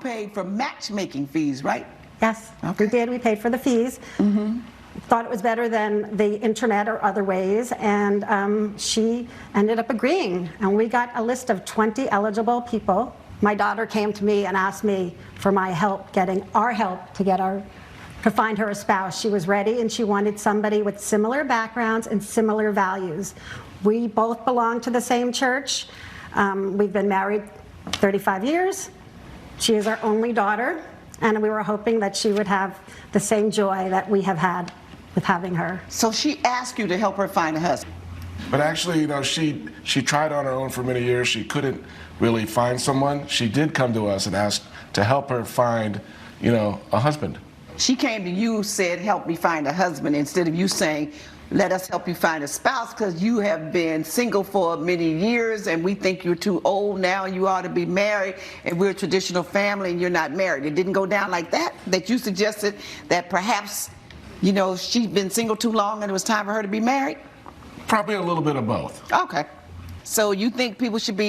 paid for matchmaking fees, right? Yes, Okay. we did. We paid for the fees. Thought it was better than the internet or other ways, and she ended up agreeing. And we got a list of 20 eligible people. My daughter came to me and asked me for my help, getting our help to find her a spouse. She was ready, and she wanted somebody with similar backgrounds and similar values. We both belong to the same church. We've been married 35 years. She is our only daughter, and we were hoping that she would have the same joy that we have had with having her. So she asked you to help her find a husband. But actually, she tried on her own for many years. She couldn't really find someone. She did come to us and ask to help her find, a husband. She came to you, said, help me find a husband, instead of you saying, let us help you find a spouse, because you have been single for many years and we think you're too old now and you ought to be married, and we're a traditional family and you're not married. It didn't go down like that? That you suggested that perhaps, she'd been single too long and it was time for her to be married? Probably a little bit of both. Okay. So you think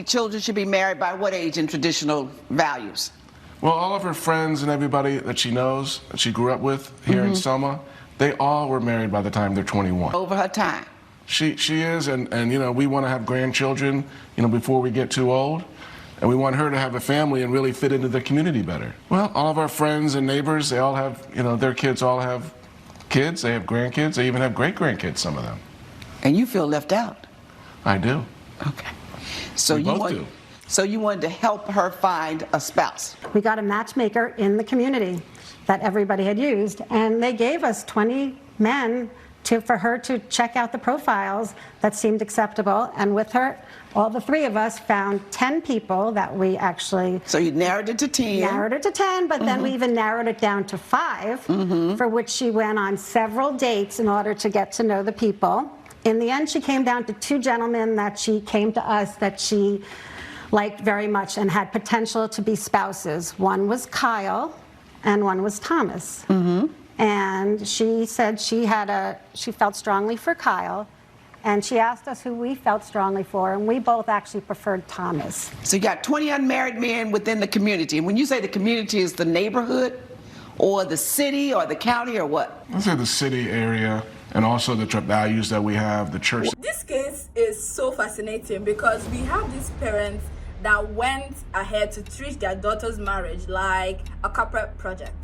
children should be married by what age in traditional values? Well, all of her friends and everybody that she knows, that she grew up with here in Selma, they all were married by the time they're 21. Over her time. She is, and we want to have grandchildren, before we get too old. And we want her to have a family and really fit into the community better. Well, all of our friends and neighbors, they all have, their kids all have kids, they have grandkids, they even have great-grandkids, some of them. And you feel left out? I do. Okay. So We both do. So you wanted to help her find a spouse? We got a matchmaker in the community that everybody had used, and they gave us 20 men for her to check out the profiles that seemed acceptable, and with her, all the three of us found 10 people that we actually... So you narrowed it to 10. Narrowed it to 10, but then we even narrowed it down to 5, for which she went on several dates in order to get to know the people. In the end, she came down to 2 gentlemen that she came to us that she liked very much and had potential to be spouses. One was Kyle, and one was Thomas. And she said she felt strongly for Kyle, and she asked us who we felt strongly for, and we both actually preferred Thomas. So you got 20 unmarried men within the community. And when you say the community, is the neighborhood or the city or the county or what? I'd say the city area, and also the values that we have, the church. This case is so fascinating because we have these parents that went ahead to treat their daughter's marriage like a corporate project.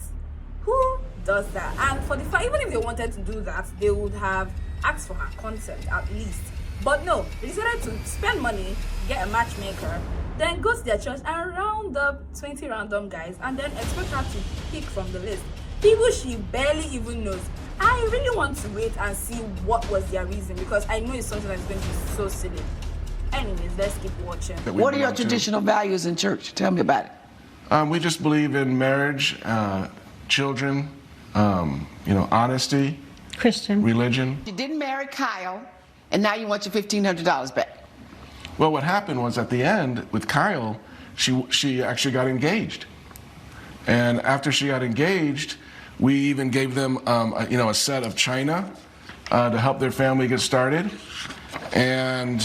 Who does that? And for the fact, even if they wanted to do that, they would have asked for her consent at least. But no, they decided to spend money, get a matchmaker, then go to their church and round up 20 random guys and then expect her to pick from the list. People she barely even knows. I really want to wait and see what was their reason, because I know it's something that's going to be so silly. Anyways, let's keep watching. What are your traditional values in church? Tell me about it. We just believe in marriage, children, honesty, Christian. religion. You didn't marry Kyle, and now you want your $1,500 back. Well, what happened was at the end with Kyle, she actually got engaged. And after she got engaged, we even gave them a set of china to help their family get started. And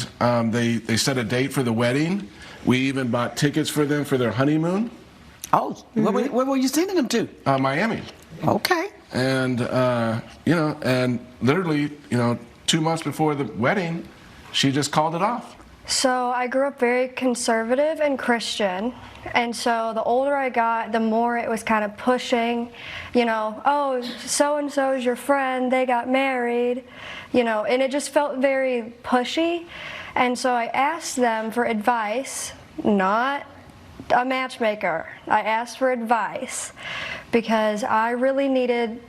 they set a date for the wedding. We even bought tickets for them for their honeymoon. Oh, where were you sending them to? Miami. Okay. And, and literally, 2 months before the wedding, she just called it off. So I grew up very conservative and Christian, and so the older I got, the more it was kind of pushing, oh, so-and-so is your friend, they got married, and it just felt very pushy. And so I asked them for advice, not a matchmaker. I asked for advice because I really needed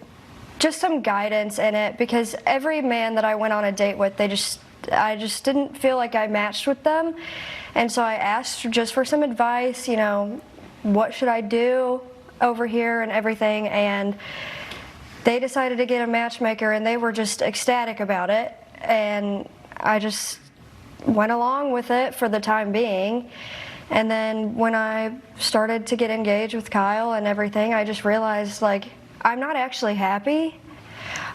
just some guidance in it, because every man that I went on a date with, I just didn't feel like I matched with them. And so I asked just for some advice, what should I do over here and everything. And they decided to get a matchmaker, and they were just ecstatic about it. And I just went along with it for the time being. And then when I started to get engaged with Kyle and everything, I just realized, I'm not actually happy.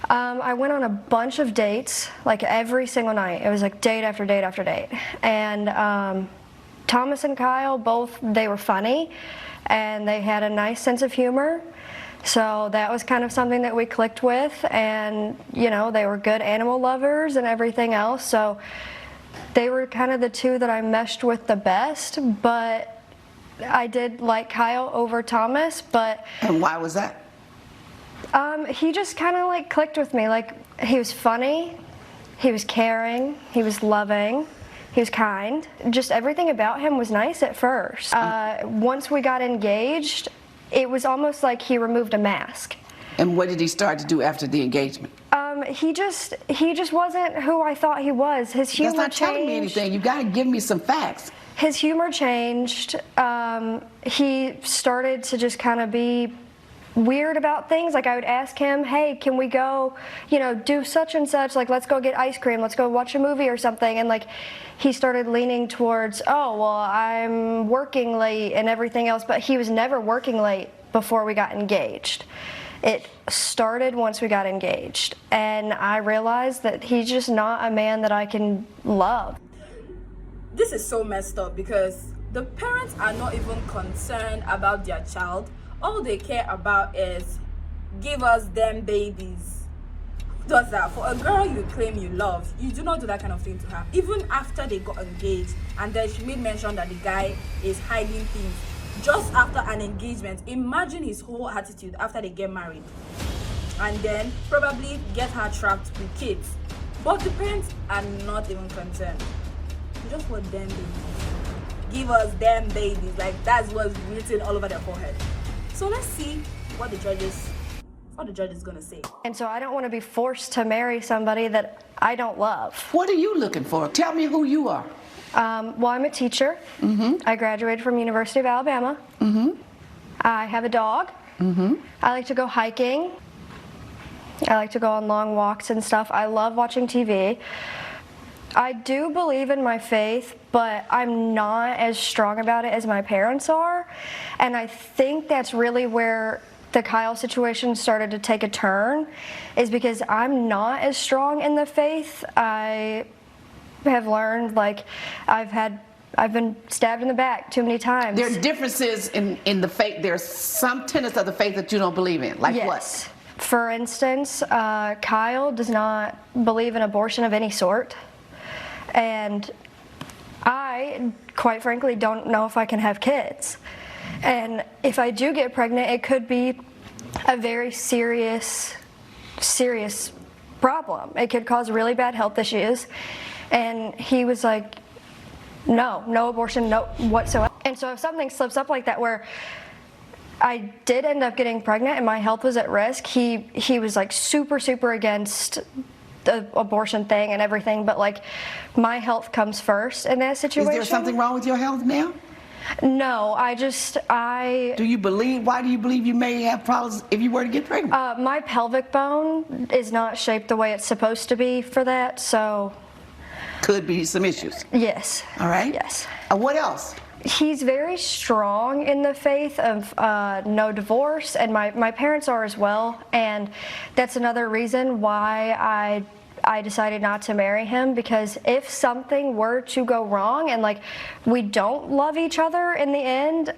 I went on a bunch of dates, every single night. It was date after date after date. And Thomas and Kyle, both, they were funny. and they had a nice sense of humor. So that was kind of something that we clicked with, and you know, they were good animal lovers and everything else. So they were kind of the two that I meshed with the best, but I did like Kyle over Thomas. But And why was that? he just kind of like clicked with me. Like, he was funny, he was caring, he was loving, he was kind. Just everything about him was nice at first. Once we got engaged, it was almost like he removed a mask. And what did he start to do after the engagement? He just wasn't who I thought he was. His humor That's not telling me changed. anything. You got to give me some facts. His humor changed. He started to just kind of be weird about things. Like, I would ask him, hey, can we go, you know, do such and such, like let's go get ice cream, let's go watch a movie or something. And like, he started leaning towards, oh, well, I'm working late and everything else. But he was never working late before we got engaged. It started once we got engaged, and I realized that he's just not a man that I can love. This is so messed up because the parents are not even concerned about their child. All they care about is give us them babies. Who does that? For a girl you claim you love, you do not do that kind of thing to her. Even after they got engaged, and then she made mention that the guy is hiding things. Just after an engagement, imagine his whole attitude after they get married. And then probably get her trapped with kids. But the parents are not even concerned. You just want them babies. Give us them babies. Like, that's what's written all over their forehead. So let's see what the judge is gonna say. And so I don't want to be forced to marry somebody that I don't love. What are you looking for? Tell me who you are. Well, I'm a teacher. I graduated from University of Alabama. I have a dog. I like to go hiking. I like to go on long walks and stuff. I love watching TV. I do believe in my faith, but I'm not as strong about it as my parents are. And I think that's really where the Kyle situation started to take a turn, is because I'm not as strong in the faith. I have learned, like, I've been stabbed in the back too many times. There are differences in the faith. There's some tenets of the faith that you don't believe in. Like Yes. what? For instance, Kyle does not believe in abortion of any sort. And I, quite frankly, don't know if I can have kids. And if I do get pregnant, it could be a very serious problem. It could cause really bad health issues. And he was like, no abortion, no whatsoever. And so if something slips up like that, where I did end up getting pregnant and my health was at risk, he was like super against the abortion thing and everything, but like, my health comes first in that situation. Is there something wrong with your health now? No, why do you believe you may have problems if you were to get pregnant? my pelvic bone is not shaped the way it's supposed to be for that, so. Could be some issues. Yes. All right. Yes. What else? He's very strong in the faith of no divorce, and my parents are as well, and that's another reason why I decided not to marry him, because if something were to go wrong and like we don't love each other in the end,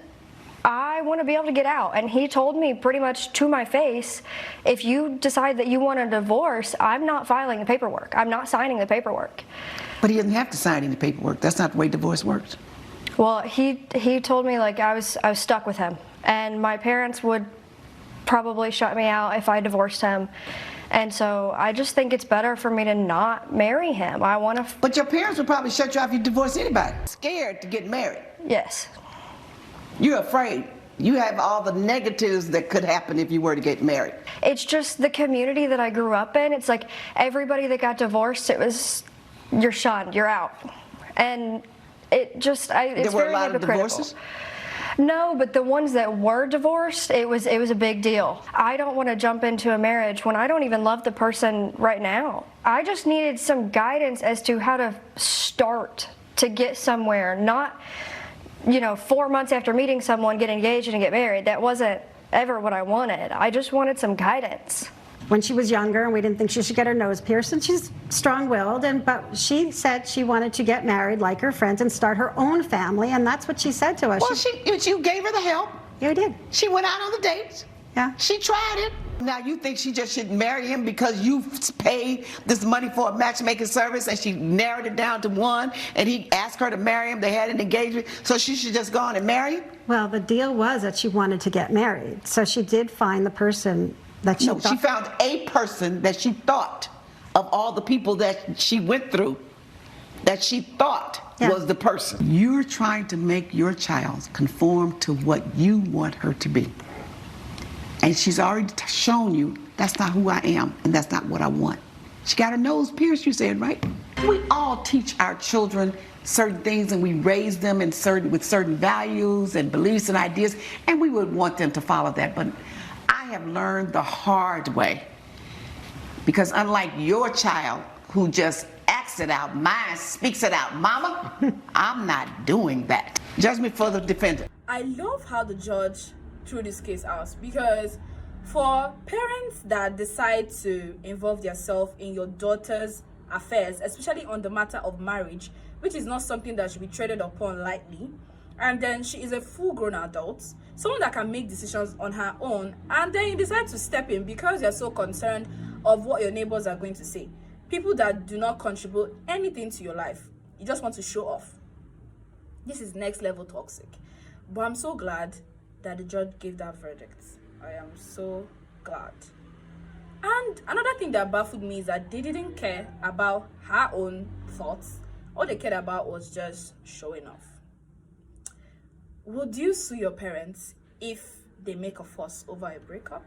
I want to be able to get out. And he told me pretty much to my face, if you decide that you want a divorce, I'm not filing the paperwork. I'm not signing the paperwork. But he doesn't have to sign any paperwork. That's not the way divorce works. Well, he told me like I was stuck with him, and my parents would probably shut me out if I divorced him. And so I just think it's better for me to not marry him. I want to. But your parents would probably shut you off if you divorce anybody. Scared to get married. Yes. You're afraid. You have all the negatives that could happen if you were to get married. It's just the community that I grew up in. It's like everybody that got divorced, it was, you're shunned, you're out. And it just, it's there were very a lot of hypocritical. divorces? No, but the ones that were divorced, it was a big deal. I don't want to jump into a marriage when I don't even love the person right now. I just needed some guidance as to how to start to get somewhere, not, 4 months after meeting someone, get engaged and get married. That wasn't ever what I wanted. I just wanted some guidance. When she was younger and we didn't think she should get her nose pierced, and she's strong-willed, but she said she wanted to get married like her friends and start her own family, and that's what she said to us. Well, you gave her the help. Yeah, we did. She went out on the dates. Yeah. She tried it. Now you think she just shouldn't marry him because you paid this money for a matchmaking service and she narrowed it down to one and he asked her to marry him, they had an engagement, so she should just go on and marry him? Well, the deal was that she wanted to get married. So she did find the person that she No, thought. she found a person that she thought, of all the people that she went through, that she thought Yeah. was the person. You're trying to make your child conform to what you want her to be. And she's already shown you that's not who I am and that's not what I want. She got her nose pierced, you said, right? We all teach our children certain things and we raise them with certain values and beliefs and ideas, and we would want them to follow that. But I have learned the hard way, because unlike your child who just acts it out, mine speaks it out. Mama, I'm not doing that. Judgment for the defendant. I love how the judge threw this case out, because for parents that decide to involve themselves in your daughter's affairs, especially on the matter of marriage, which is not something that should be treaded upon lightly, and then she is a full-grown adult, someone that can make decisions on her own, and then you decide to step in because you're so concerned of what your neighbors are going to say. People that do not contribute anything to your life, you just want to show off. This is next level toxic. But I'm so glad that the judge gave that verdict. I am so glad. And another thing that baffled me is that they didn't care about her own thoughts. All they cared about was just showing off. Would you sue your parents if they make a fuss over a breakup?